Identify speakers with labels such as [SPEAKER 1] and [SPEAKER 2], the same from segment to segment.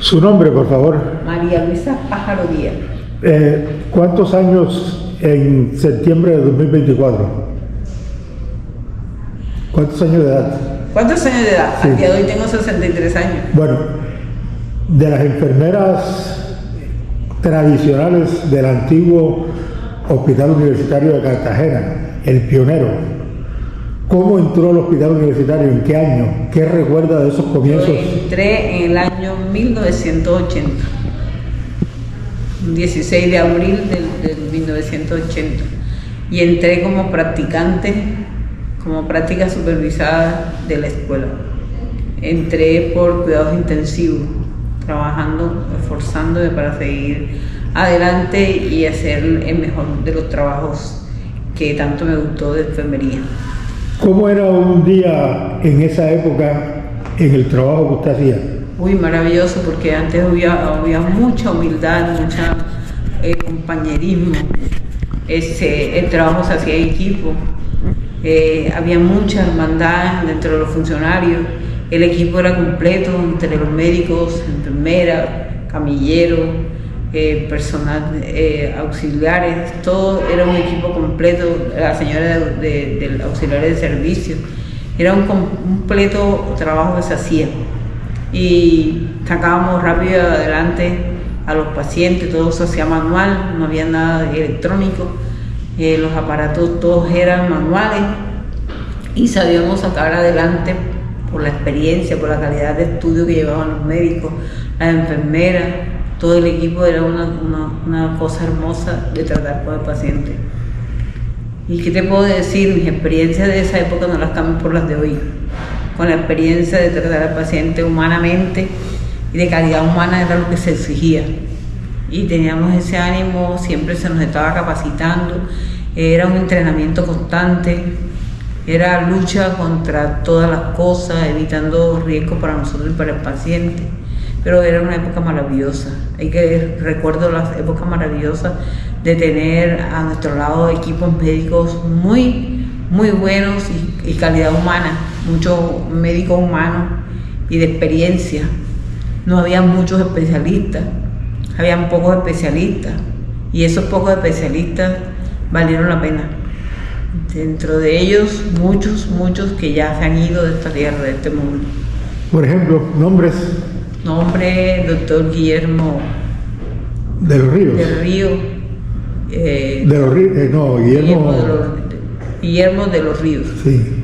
[SPEAKER 1] Su nombre, por favor.
[SPEAKER 2] María Luisa Pájaro Díaz.
[SPEAKER 1] ¿Cuántos años en septiembre de 2024? ¿Cuántos años de edad?
[SPEAKER 2] ¿Cuántos años de edad?
[SPEAKER 1] Sí.
[SPEAKER 2] Al día de hoy tengo 63 años.
[SPEAKER 1] Bueno, de las enfermeras tradicionales del antiguo Hospital Universitario de Cartagena, el pionero, ¿cómo entró al Hospital Universitario? ¿En qué año? ¿Qué recuerda de esos comienzos?
[SPEAKER 2] Yo entré en el año 1980, 16 de abril del 1980, y entré como practicante, como práctica supervisada de la escuela. Entré por cuidados intensivos, trabajando, esforzándome para seguir adelante y hacer el mejor de los trabajos que tanto me gustó de enfermería.
[SPEAKER 1] ¿Cómo era un día en esa época en el trabajo que usted hacía?
[SPEAKER 2] Uy, maravilloso, porque antes había mucha humildad, mucha compañerismo. El trabajo se hacía en equipo. Había mucha hermandad dentro de los funcionarios. El equipo era completo entre los médicos, enfermeras, camilleros, personal auxiliares. Todo era un equipo completo. La señora del auxiliar de servicio. Era un completo trabajo que se hacía. Y sacábamos rápido adelante a los pacientes. Todo se hacía manual, no había nada electrónico. Los aparatos todos eran manuales y sabíamos sacar adelante por la experiencia, por la calidad de estudio que llevaban los médicos, las enfermeras. Todo el equipo era una cosa hermosa de tratar con el paciente. ¿Y qué te puedo decir? Mis experiencias de esa época no las cambio por las de hoy. Con la experiencia de tratar al paciente humanamente y de calidad humana era lo que se exigía. Y teníamos ese ánimo, siempre se nos estaba capacitando, era un entrenamiento constante, era lucha contra todas las cosas, evitando riesgos para nosotros y para el paciente. Pero era una época maravillosa. Recuerdo las épocas maravillosas de tener a nuestro lado equipos médicos muy, muy buenos y calidad humana, muchos médicos humanos y de experiencia. No había muchos especialistas, habían pocos especialistas, y esos pocos especialistas valieron la pena. Dentro de ellos, muchos que ya se han ido de esta tierra, de este mundo.
[SPEAKER 1] Por ejemplo, nombres.
[SPEAKER 2] Nombre, doctor Guillermo
[SPEAKER 1] de los Ríos.
[SPEAKER 2] Del Río.
[SPEAKER 1] De los Ríos, no,
[SPEAKER 2] Guillermo de los Ríos.
[SPEAKER 1] Sí.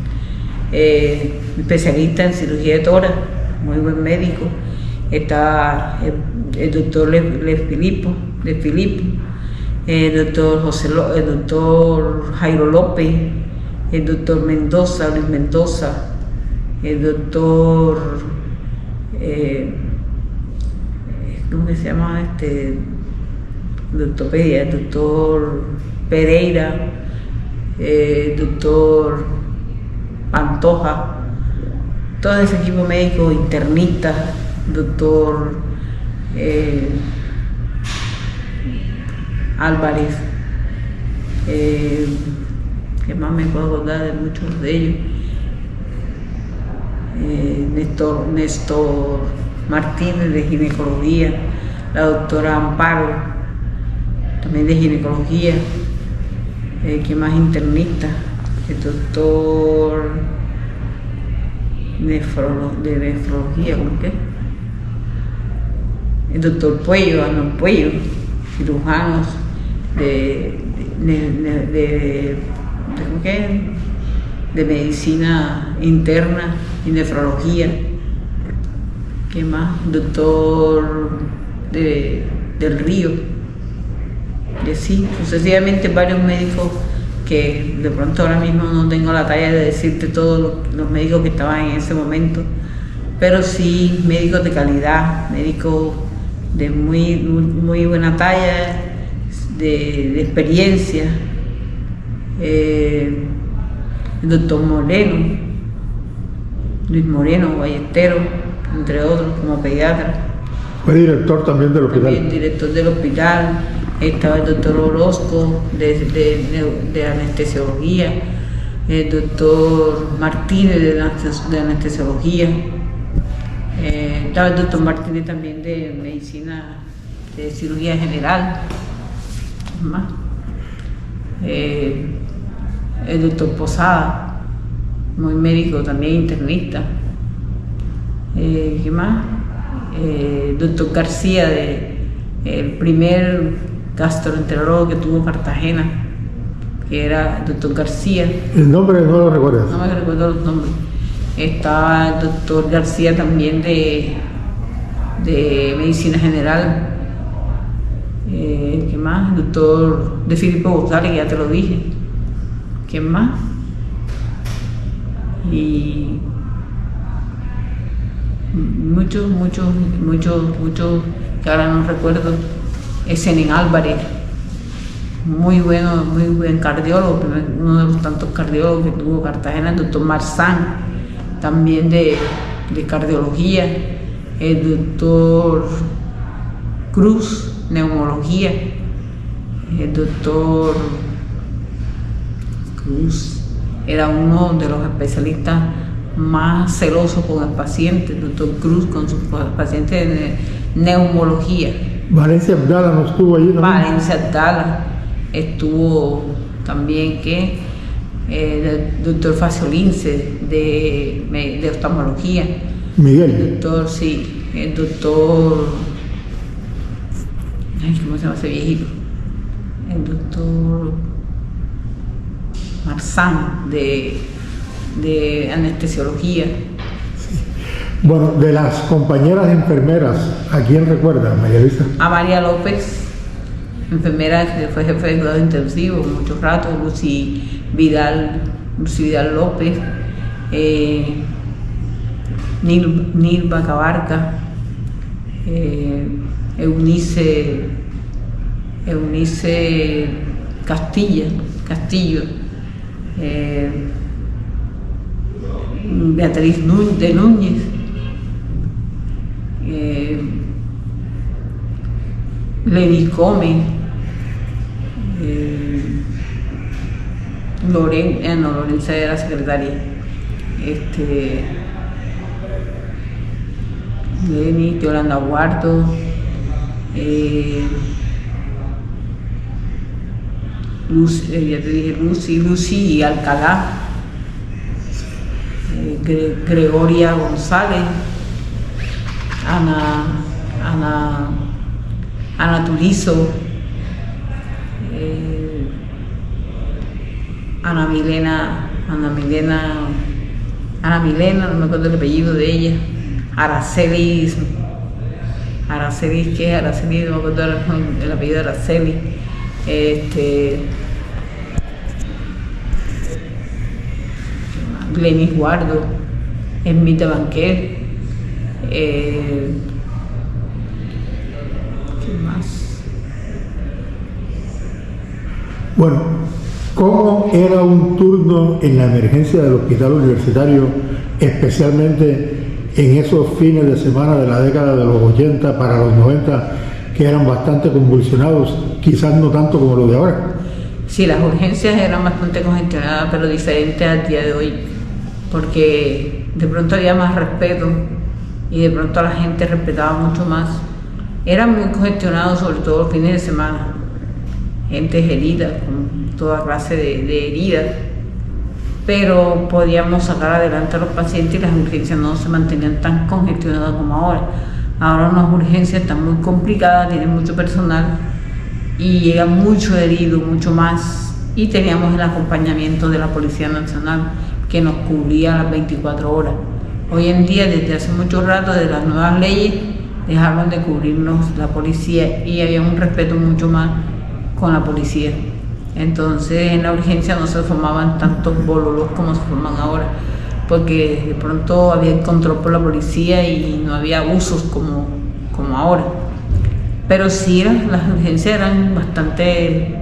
[SPEAKER 2] Especialista en cirugía de tórax, muy buen médico. Está el doctor de Filipo, el doctor Jairo López, el doctor Luis Mendoza, el doctor, ¿cómo se llama ortopedia? El doctor Pereira, el doctor Pantoja, todo ese equipo médico, internista, doctor Álvarez, ¿qué más me puedo acordar de muchos de ellos? Néstor Martínez de ginecología, la doctora Amparo, también de ginecología, ¿qué más? Internista, el doctor de nefrología, ¿cómo qué? El doctor Puello, Arnold Puello, cirujanos de medicina interna y nefrología. ¿Qué más? Doctor del Río. Y así, sucesivamente varios médicos que de pronto ahora mismo no tengo la talla de decirte todos los médicos que estaban en ese momento, pero sí médicos de calidad, médicos de muy buena talla, de experiencia. El doctor Moreno, Luis Moreno Ballesteros, entre otros, como pediatra.
[SPEAKER 1] Fue director también del hospital.
[SPEAKER 2] También director del hospital. Estaba el doctor Orozco de anestesiología, el doctor Martínez de anestesiología, Estaba el doctor Martínez también de medicina, de cirugía general. Más. El doctor Posada, muy médico también, internista. ¿Qué más? Doctor García, el primer gastroenterólogo que tuvo Cartagena, que era el doctor García.
[SPEAKER 1] ¿El nombre no lo recuerdas?
[SPEAKER 2] No me recuerdo los nombres. Estaba el doctor García también de medicina general. ¿Qué más? El doctor de Filipo González, que ya te lo dije. ¿Quién más? Y muchos, que ahora no recuerdo. Zenén Álvarez, muy buen cardiólogo, uno de los tantos cardiólogos que tuvo Cartagena. El doctor Marzán, también de cardiología. El doctor Cruz, neumología. El doctor Cruz era uno de los especialistas más celosos con el paciente. El doctor Cruz con sus pacientes de neumología.
[SPEAKER 1] Valencia Abdala no estuvo allí también.
[SPEAKER 2] Valencia Abdala estuvo también, que el doctor Faciolince de oftalmología.
[SPEAKER 1] Miguel.
[SPEAKER 2] El doctor, sí, el doctor, ¿cómo se llama ese viejito? El doctor Marzán de anestesiología.
[SPEAKER 1] Bueno, de las compañeras enfermeras, ¿a quién recuerda, María Luisa?
[SPEAKER 2] A María López, enfermera que fue jefe de cuidado intensivo muchos ratos. Lucy Vidal López, Nilva Cabarca, Eunice Castillo, Beatriz de Núñez, Lenis Come, Lorenza era secretaria, Lenis, Yolanda Guardo, ya te dije Lucy Alcalá, Gregoria González, Ana Turizo, Ana Milena, no me acuerdo el apellido de ella. Aracelis, ¿qué es Aracelis? No me acuerdo el apellido de Aracelis. Glenis Guardo, Esmita Banquer, ¿qué más?
[SPEAKER 1] Bueno, ¿cómo era un turno en la emergencia del hospital universitario, especialmente en esos fines de semana de la década de los 80 para los 90, que eran bastante convulsionados, quizás no tanto como los de ahora?
[SPEAKER 2] Sí, las urgencias eran bastante congestionadas, pero diferentes al día de hoy, porque de pronto había más respeto y de pronto la gente respetaba mucho más. Eran muy congestionados, sobre todo los fines de semana. Gente herida, con toda clase de heridas, pero podíamos sacar adelante a los pacientes y las urgencias no se mantenían tan congestionadas como ahora. Ahora unas urgencias están muy complicadas, tienen mucho personal y llega mucho herido, mucho más, y teníamos el acompañamiento de la Policía Nacional que nos cubría las 24 horas. Hoy en día, desde hace mucho rato, desde las nuevas leyes, dejaron de cubrirnos la policía y había un respeto mucho más con la policía. Entonces en la urgencia no se formaban tantos bololos como se forman ahora, porque de pronto había el control por la policía y no había abusos como ahora. Pero sí, las urgencias eran bastante,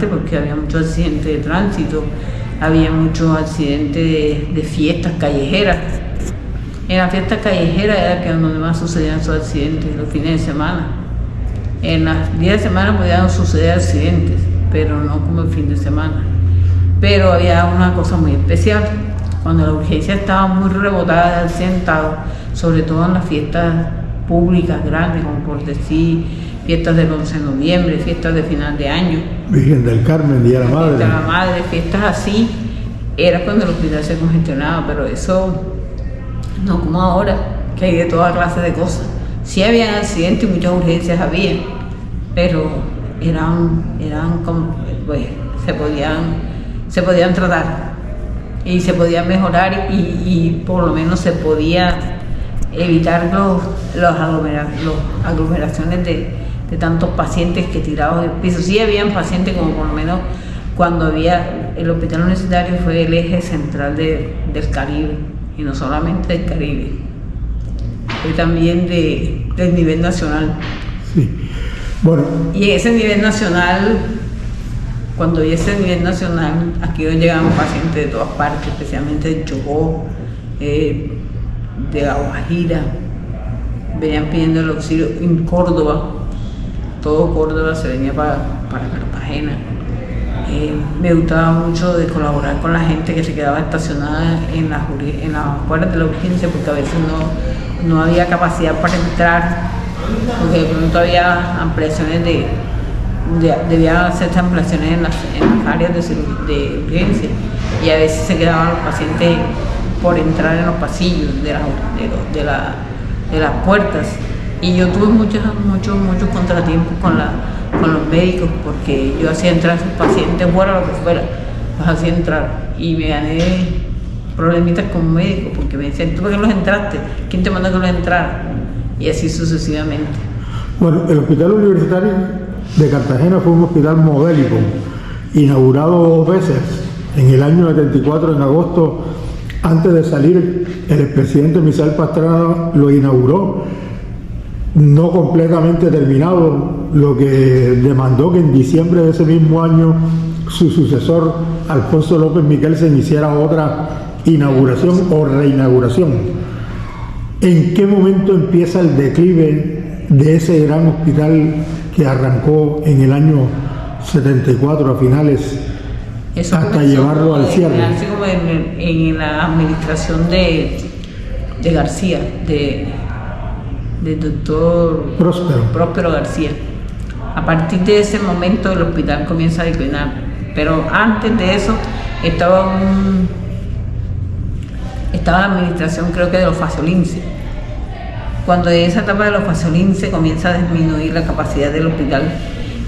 [SPEAKER 2] porque había muchos accidentes de tránsito, había muchos accidentes de fiestas callejeras. En las fiestas callejeras era que donde más sucedían esos accidentes, los fines de semana. En los días de semana podían suceder accidentes, pero no como el fin de semana. Pero había una cosa muy especial: cuando la urgencia estaba muy rebotada de accidentados, sobre todo en las fiestas públicas grandes, como por decir, fiestas del 11 de noviembre, fiestas de final de año.
[SPEAKER 1] Virgen del Carmen, Día de la Madre.
[SPEAKER 2] Fiesta de la Madre, fiestas así, era cuando el hospital se congestionaba, pero eso no como ahora, que hay de toda clase de cosas. Sí había accidentes y muchas urgencias había, pero pues, se podían tratar y se podían mejorar y por lo menos se podía evitar las aglomeraciones de tantos pacientes que tirados del piso. Sí habían pacientes, como por lo menos cuando había el hospital universitario fue el eje central del Caribe, y no solamente del Caribe, fue también del nivel nacional.
[SPEAKER 1] Sí. Bueno.
[SPEAKER 2] Y ese nivel nacional, cuando vi ese nivel nacional, aquí llegaban pacientes de todas partes, especialmente de Chocó, de La Guajira, venían pidiendo el auxilio en Córdoba, todo Córdoba se venía para Cartagena. Me gustaba mucho de colaborar con la gente que se quedaba estacionada en las puertas de la urgencia, porque a veces no había capacidad para entrar, porque de pronto había ampliaciones debían hacerse ampliaciones en las áreas de urgencia, y a veces se quedaban los pacientes por entrar en los pasillos de las puertas, y yo tuve muchos contratiempos con los médicos, porque yo hacía entrar a sus pacientes fuera, lo que fuera, los hacía entrar, y me gané problemitas con médicos, porque me decían, ¿tú por qué los entraste? ¿Quién te mandó que los entrara? Y así sucesivamente.
[SPEAKER 1] Bueno, el Hospital Universitario de Cartagena fue un hospital modélico, inaugurado 2 veces, en el año 74, en agosto, antes de salir, el expresidente Misael Pastrana lo inauguró, no completamente terminado, lo que demandó que en diciembre de ese mismo año su sucesor, Alfonso López Miquelsen, hiciera otra inauguración o reinauguración. ¿En qué momento empieza el declive de ese gran hospital que arrancó en el año 74 a finales,
[SPEAKER 2] eso
[SPEAKER 1] hasta llevarlo al cierre?
[SPEAKER 2] Así como en la administración de García, del doctor Próspero García. A partir de ese momento el hospital comienza a declinar, pero antes de eso estaba la administración, creo que de los Faciolince. Cuando en esa etapa de los Faciolince comienza a disminuir la capacidad del hospital,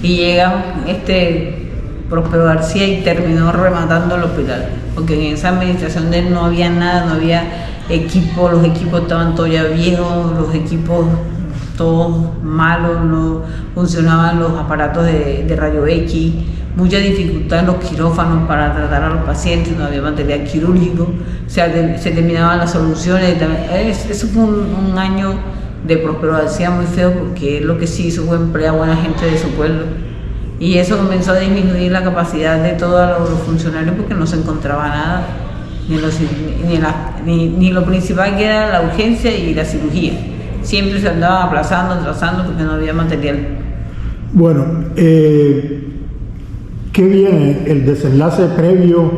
[SPEAKER 2] y llega Próspero García y terminó rematando el hospital, porque en esa administración de él no había nada, no había equipo, los equipos estaban todos ya viejos, los equipos todos malos, no funcionaban los aparatos de rayo X, mucha dificultad en los quirófanos para tratar a los pacientes, no había material quirúrgico, se terminaban las soluciones. Eso fue un año de Próspero García muy feo, porque él lo que sí hizo fue emplear a buena gente de su pueblo, y eso comenzó a disminuir la capacidad de todos los funcionarios, porque no se encontraba nada, ni lo principal, que era la urgencia y la cirugía. Siempre se andaba aplazando, porque no había material.
[SPEAKER 1] Bueno, ¿qué viene el desenlace previo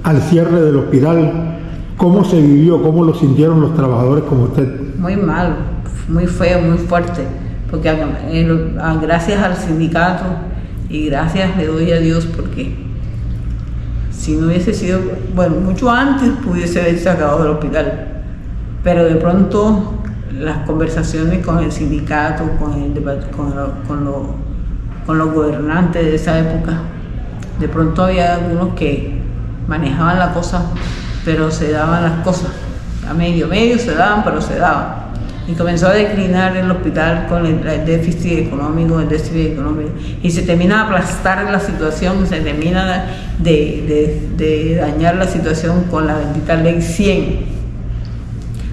[SPEAKER 1] al cierre del hospital? ¿Cómo se vivió? ¿Cómo lo sintieron los trabajadores como usted?
[SPEAKER 2] Muy mal, muy feo, muy fuerte, porque gracias al sindicato y gracias le doy a Dios, porque si no hubiese sido, bueno, mucho antes pudiese haberse acabado el hospital, pero de pronto las conversaciones con el sindicato, con los gobernantes de esa época, de pronto había algunos que manejaban la cosa, pero se daban las cosas, a medio se daban, pero se daban. Y comenzó a declinar el hospital con el déficit económico, y se termina de aplastar la situación, se termina de dañar la situación con la bendita ley 100.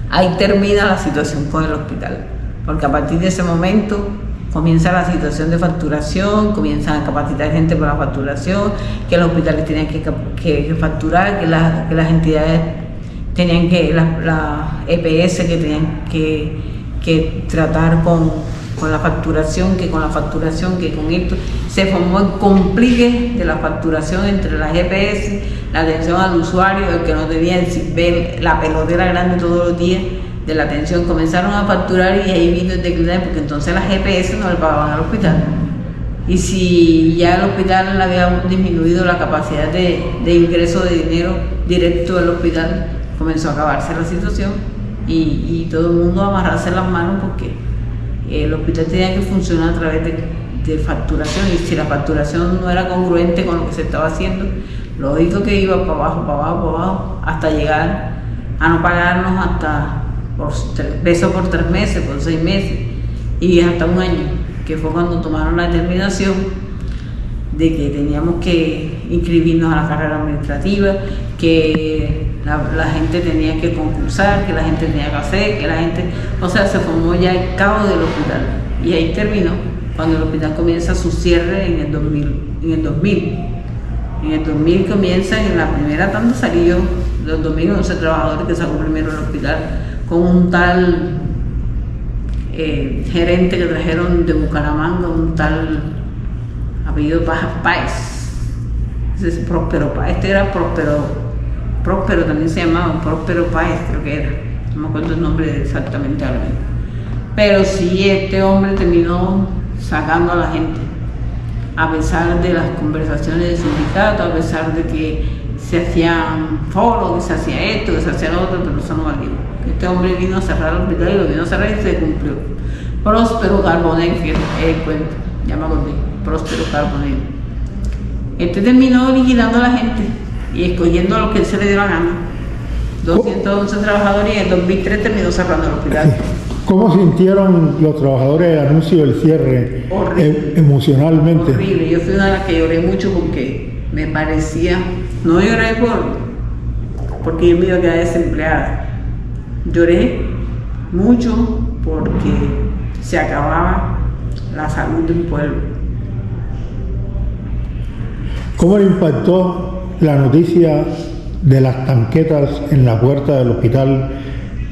[SPEAKER 2] Ahí termina la situación con el hospital, porque a partir de ese momento comienza la situación de facturación, comienzan a capacitar gente para la facturación, que los hospitales tenían que facturar, que las entidades tenían que, las EPS que tenían que tratar con la facturación, que con esto se formó el complique de la facturación entre las EPS, la atención al usuario, el que no debía ver la pelotera grande todos los días, de la atención, comenzaron a facturar y ahí vino el declive, porque entonces las GPS no le pagaban al hospital. Y si ya el hospital había disminuido la capacidad de ingreso de dinero directo al hospital, comenzó a acabarse la situación y todo el mundo a amarrarse las manos porque el hospital tenía que funcionar a través de facturación, y si la facturación no era congruente con lo que se estaba haciendo, lógico que iba para abajo, hasta llegar a no pagarnos hasta por 3 pesos por 3 meses, por 6 meses y hasta un año, que fue cuando tomaron la determinación de que teníamos que inscribirnos a la carrera administrativa, que la gente tenía que concursar, que la gente tenía que hacer, que la gente, o sea, se formó ya el caos del hospital. Y ahí terminó, cuando el hospital comienza su cierre en el 2000. En el 2000 comienza, en la primera tanda salió los 2011 trabajadores que sacó primero el hospital, con un tal gerente que trajeron de Bucaramanga, un tal apellido Páez. Ese es Próspero Páez. Este era Próspero también se llamaba, Próspero Páez creo que era, no me acuerdo el nombre exactamente ahora mismo. Pero sí, este hombre terminó sacando a la gente, a pesar de las conversaciones del sindicato, a pesar de que se hacían foros, que se hacía esto, que se hacía lo otro, pero eso no valió. Este hombre vino a cerrar el hospital y lo vino a cerrar y se cumplió. Próspero Carbonell, que es el cuento, ya me acordé, Próspero Carbonell. Este terminó liquidando a la gente y escogiendo a los que él se le dio la gana. 211 trabajadores y en 2003 terminó cerrando el hospital.
[SPEAKER 1] ¿Cómo sintieron los trabajadores el anuncio del cierre emocionalmente?
[SPEAKER 2] Horrible, yo fui una de las que lloré mucho porque me parecía, no lloré porque yo me iba a quedar desempleada, lloré mucho porque se acababa la salud de un pueblo.
[SPEAKER 1] ¿Cómo le impactó la noticia de las tanquetas en la puerta del hospital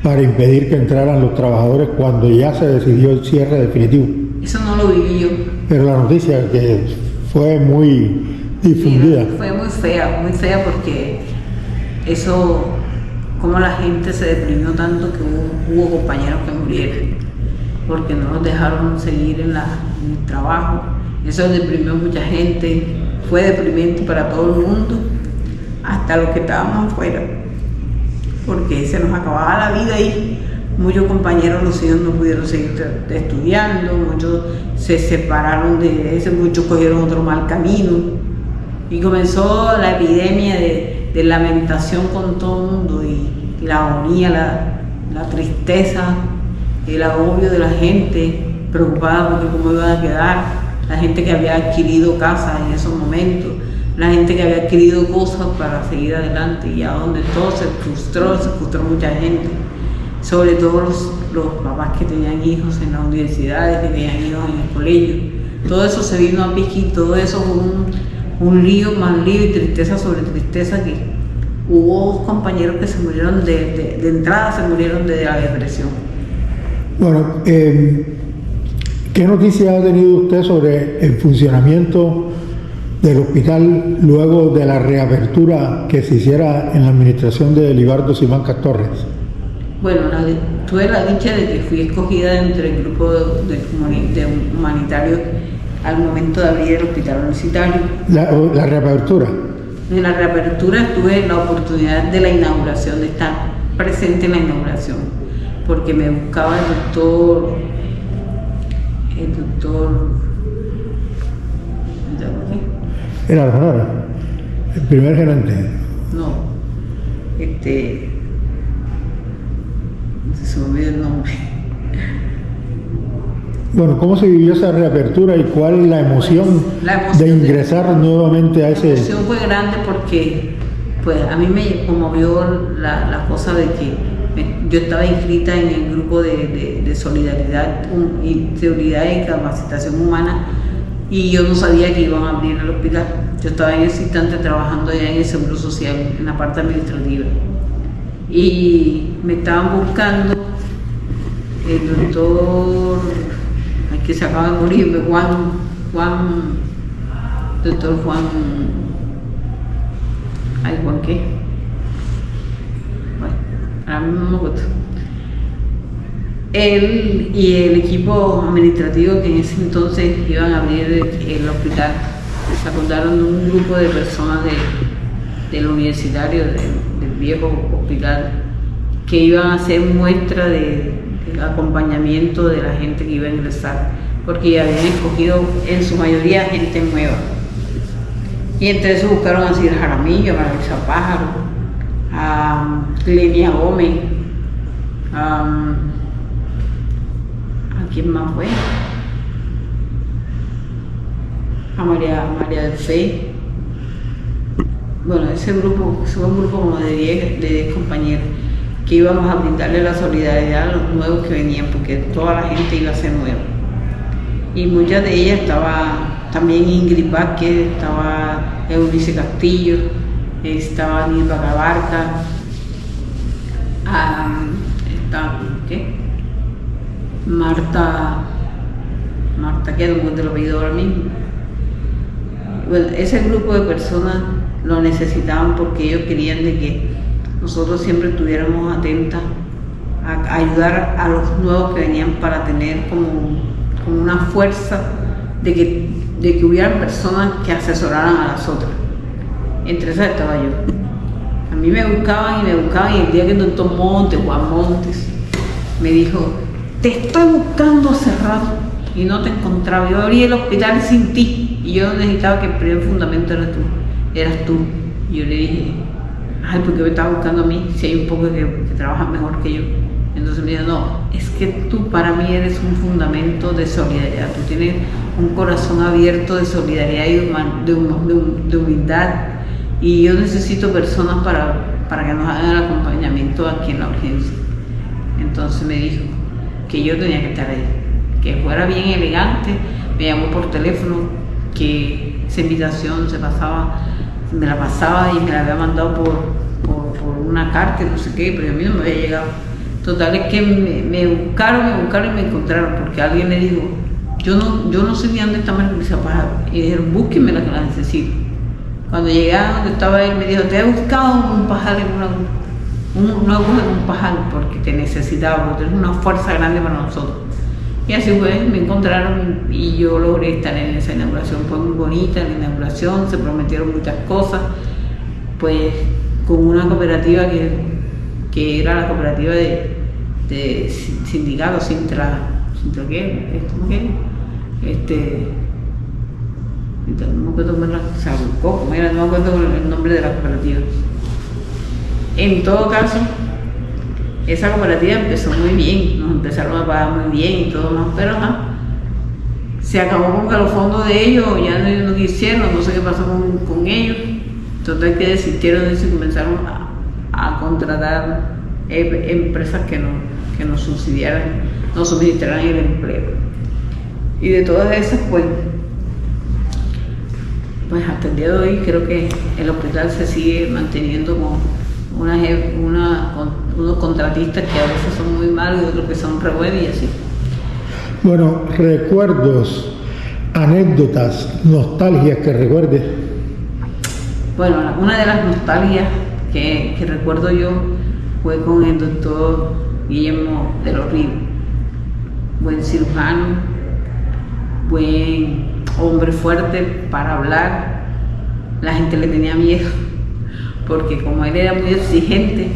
[SPEAKER 1] para impedir que entraran los trabajadores cuando ya se decidió el cierre definitivo?
[SPEAKER 2] Eso no lo viví yo.
[SPEAKER 1] Pero la noticia que fue muy difundida.
[SPEAKER 2] Sí, fue muy fea porque eso, como la gente se deprimió tanto que hubo compañeros que murieron porque no los dejaron seguir en el trabajo. Eso deprimió a mucha gente, fue deprimente para todo el mundo, hasta los que estábamos afuera, porque se nos acababa la vida ahí. Muchos compañeros, los hijos no pudieron seguir estudiando, muchos se separaron de eso, muchos cogieron otro mal camino y comenzó la epidemia de lamentación con todo el mundo y la agonía, la tristeza, el agobio de la gente preocupada porque cómo iban a quedar, la gente que había adquirido casas en esos momentos, la gente que había adquirido cosas para seguir adelante, y a donde todo se frustró mucha gente, sobre todo los papás que tenían hijos en las universidades, que tenían hijos en el colegio. Todo eso se vino a pique y todo eso fue un lío, más lío y tristeza sobre tristeza, que hubo compañeros que se murieron de entrada, se murieron de la depresión.
[SPEAKER 1] Bueno, ¿qué noticia ha tenido usted sobre el funcionamiento del hospital luego de la reapertura que se hiciera en la administración de Libardo Simancas Torres?
[SPEAKER 2] Bueno, tuve la dicha de que fui escogida entre el grupo de humanitarios al momento de abrir el hospital universitario.
[SPEAKER 1] ¿La reapertura?
[SPEAKER 2] En la reapertura tuve la oportunidad de la inauguración, de estar presente en la inauguración, porque me buscaba el doctor,
[SPEAKER 1] ¿Era la Sonora? ¿El primer gerente?
[SPEAKER 2] No, se me olvidó el nombre.
[SPEAKER 1] Bueno, ¿cómo se vivió esa reapertura y cuál es la emoción, de ingresar nuevamente a ese...?
[SPEAKER 2] La emoción fue grande porque pues, a mí me conmovió la cosa de que yo estaba inscrita en el grupo de solidaridad y capacitación humana, y yo no sabía que iban a abrir el hospital. Yo estaba en ese instante trabajando ya en el Seguro Social, en la parte administrativa, y me estaban buscando el doctor, que se acaba de morir, doctor Juan, ¿Juan qué? Bueno, ahora mismo no me acuerdo. él y el equipo administrativo que en ese entonces iban a abrir el hospital se acordaron de un grupo de personas del universitario, del viejo hospital, que iban a hacer muestra del acompañamiento de la gente que iba a ingresar, porque ya habían escogido en su mayoría gente nueva. Y entre eso buscaron a Cid Jaramillo, a Maravilla Pájaro, a Lenia Gómez, ¿a quién más fue? A María del Fe. Bueno, ese grupo fue un grupo como de 10 compañeros que íbamos a brindarle la solidaridad a los nuevos que venían, porque toda la gente iba a ser nueva. Y muchas de ellas estaba también Ingrid Vázquez, estaba Eunice Castillo, estaba Nilva Cabarca, ¿qué? Marta, que no encuentro el apellido ahora mismo. Bueno, ese grupo de personas lo necesitaban porque ellos querían de que nosotros siempre estuviéramos atentas a ayudar a los nuevos que venían, para tener como una fuerza de que hubieran personas que asesoraran a las otras. Entre esas estaba yo. A mí me buscaban y el día que el doctor Juan Montes, me dijo: te estoy buscando hace rato y no te encontraba. Yo abrí el hospital sin ti y yo necesitaba que el primer fundamento eras tú. Y yo le dije: ay, ¿por qué me estás buscando a mí si hay un poco que trabajan mejor que yo? Entonces me dijo: no, es que tú para mí eres un fundamento de solidaridad, tú tienes un corazón abierto de solidaridad y de humildad, y yo necesito personas para que nos hagan el acompañamiento aquí en la urgencia. Entonces me dijo que yo tenía que estar ahí, que fuera bien elegante. Me llamó por teléfono, que esa invitación me la pasaba y me la había mandado por una carta, no sé qué, pero a mí no me había llegado. Total, es que me buscaron y me encontraron, porque alguien le dijo: yo no sé ni dónde está Maravilla Pájaro, y dijeron: búsquenme la que la necesito. Cuando llegué a donde estaba él, me dijo: te he buscado un pajar un pajar porque te necesitaba, porque eres una fuerza grande para nosotros. Y así fue, me encontraron y yo logré estar en esa inauguración. Fue muy bonita la inauguración, se prometieron muchas cosas, pues con una cooperativa que era la cooperativa de sindicatos, ¿cómo era? No me acuerdo el nombre de la cooperativa. En todo caso, esa cooperativa empezó muy bien, nos empezaron a pagar muy bien y todo más, pero se acabó con que los fondos de ellos ya no quisieron, no sé qué pasó con ellos. Entonces que desistieron de eso y comenzaron a contratar empresas que nos subsidiaran, nos suministraran el empleo. Y de todas esas, pues hasta el día de hoy creo que el hospital se sigue manteniendo con unos contratistas que a veces son muy malos y otros que son re buenos y así.
[SPEAKER 1] Bueno, recuerdos, anécdotas, nostalgias que recuerdes.
[SPEAKER 2] Bueno, una de las nostalgias que recuerdo yo fue con el doctor Guillermo de los Ríos. Buen cirujano, buen hombre fuerte para hablar. La gente le tenía miedo, porque como él era muy exigente,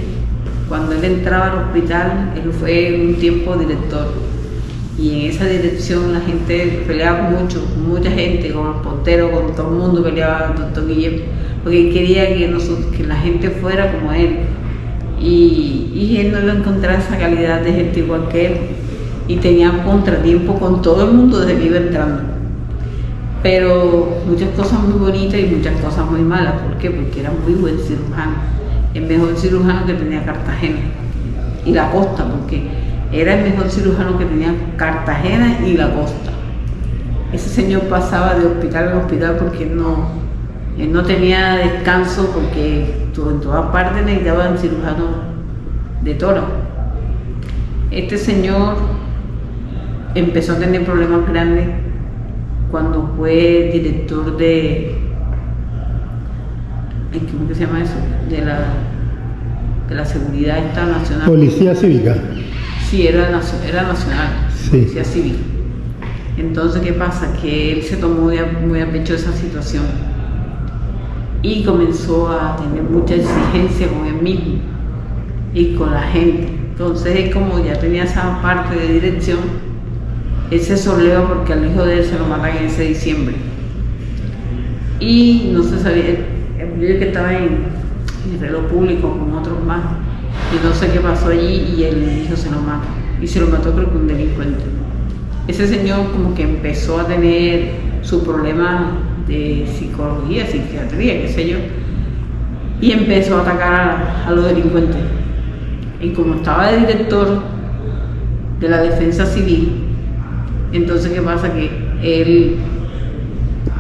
[SPEAKER 2] cuando él entraba al hospital, él fue un tiempo director, y en esa dirección la gente peleaba mucho, con mucha gente, con los porteros, con todo el mundo peleaba el doctor Guillermo, porque él quería que la gente fuera como él, y él no iba a encontrar esa calidad de gente igual que él, y tenía contratiempo con todo el mundo desde que iba entrando. Pero muchas cosas muy bonitas y muchas cosas muy malas. ¿Por qué? Porque era muy buen cirujano, el mejor cirujano que tenía Cartagena y la costa, porque era el mejor cirujano que tenía Cartagena y la costa. Ese señor pasaba de hospital en hospital porque él no tenía descanso, porque en todas partes necesitaban cirujanos de toro. Este señor empezó a tener problemas grandes cuando fue director ¿cómo que se llama eso? De la seguridad nacional.
[SPEAKER 1] Policía cívica.
[SPEAKER 2] Sí, Sí, era nacional,
[SPEAKER 1] Sí.
[SPEAKER 2] policía civil. Entonces, ¿qué pasa? Que él se tomó muy a pecho esa situación y comenzó a tener mucha exigencia con él mismo y con la gente. Entonces, él como ya tenía esa parte de dirección, él se sobleva porque al hijo de él se lo matan en ese diciembre. Y no se sabía, él que estaba en el reloj público con otros más, y no sé qué pasó allí y el hijo se lo mata. Y se lo mató creo que un delincuente. Ese señor como que empezó a tener su problema de psicología, psiquiatría, qué sé yo, y empezó a atacar a los delincuentes. Y como estaba de director de la defensa civil, entonces ¿qué pasa? Que él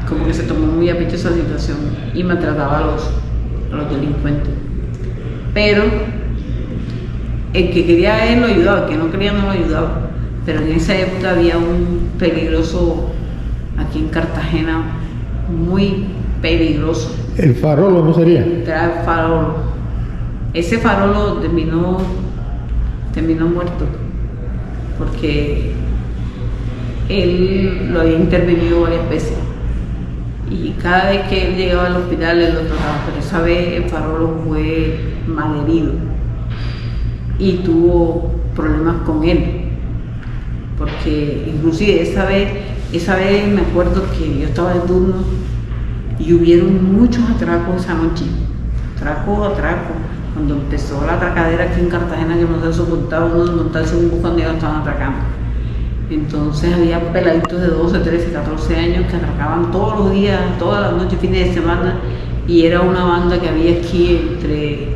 [SPEAKER 2] como que se tomó muy a pecho esa situación y maltrataba a los delincuentes. Pero el que quería a él lo ayudaba, el que no quería no lo ayudaba. Pero en esa época había un peligroso aquí en Cartagena, muy peligroso.
[SPEAKER 1] ¿El Farolo no sería?
[SPEAKER 2] Era el Farolo. Ese Farolo terminó muerto porque él lo había intervenido varias veces y cada vez que él llegaba al hospital él lo trataba, pero esa vez el Farolo fue malherido y tuvo problemas con él, porque inclusive esa vez me acuerdo que yo estaba de turno y hubieron muchos atracos esa noche, atraco, cuando empezó la atracadera aquí en Cartagena, que no se soportaba uno montarse en un bus cuando ellos estaban atracando. Entonces había peladitos de 12, 13, 14 años que atracaban todos los días, todas las noches, fines de semana, y era una banda que había aquí entre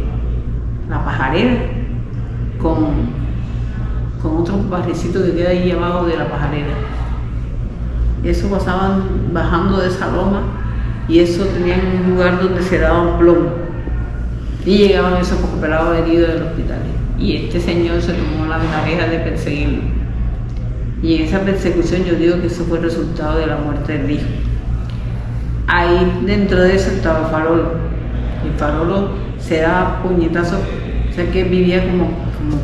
[SPEAKER 2] La Pajarera con otro barrecito que queda ahí abajo de La Pajarera. Eso pasaban bajando de esa loma y eso tenían un lugar donde se daban plomo. Y llegaban esos pelados heridos del hospital. Y este señor se tomó la tarea de perseguirlo. Y en esa persecución yo digo que eso fue el resultado de la muerte del hijo. Ahí dentro de eso estaba el Farolo. El Farolo se daba puñetazos, o sea que vivía como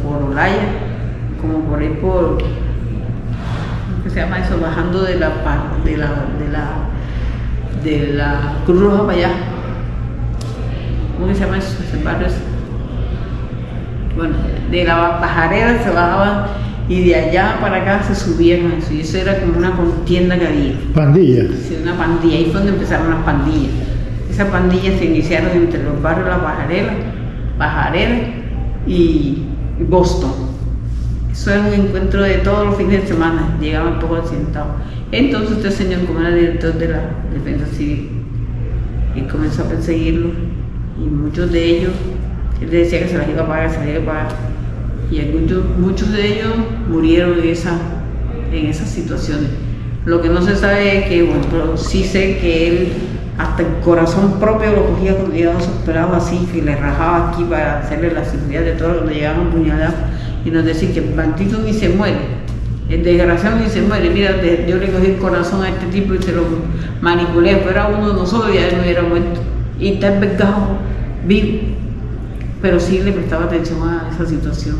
[SPEAKER 2] por Olaya, como por ahí por, ¿qué se llama eso? Bajando de la Cruz Roja para allá. ¿Cómo se llama eso? Ese barrio. Bueno, de la Pajarera se bajaban y de allá para acá se subían a eso. Y eso era como una contienda que había.
[SPEAKER 1] ¿Pandilla?
[SPEAKER 2] Sí, una pandilla. Ahí fue donde empezaron las pandillas. Esas pandillas se iniciaron entre los barrios La Pajarera y Boston. Eso era un encuentro de todos los fines de semana. Llegaban todos accidentados. Entonces este señor, como era director de la defensa civil, y comenzó a perseguirlo. Y muchos de ellos, él decía que se las iba a pagar, y muchos de ellos murieron en esas situaciones. Lo que no se sabe es que, bueno, pero sí sé que él hasta el corazón propio lo cogía cuando llegaban esos pelados así, que le rajaba aquí para hacerle la cirugía de todo cuando llegaban puñalados, y nos decían que el bandido ni se muere, el desgraciado ni se muere. Mira, yo le cogí el corazón a este tipo y se lo manipulé, fuera uno de nosotros ya él no hubiera muerto. Y está envergado, vivo, pero sí le prestaba atención a esa situación.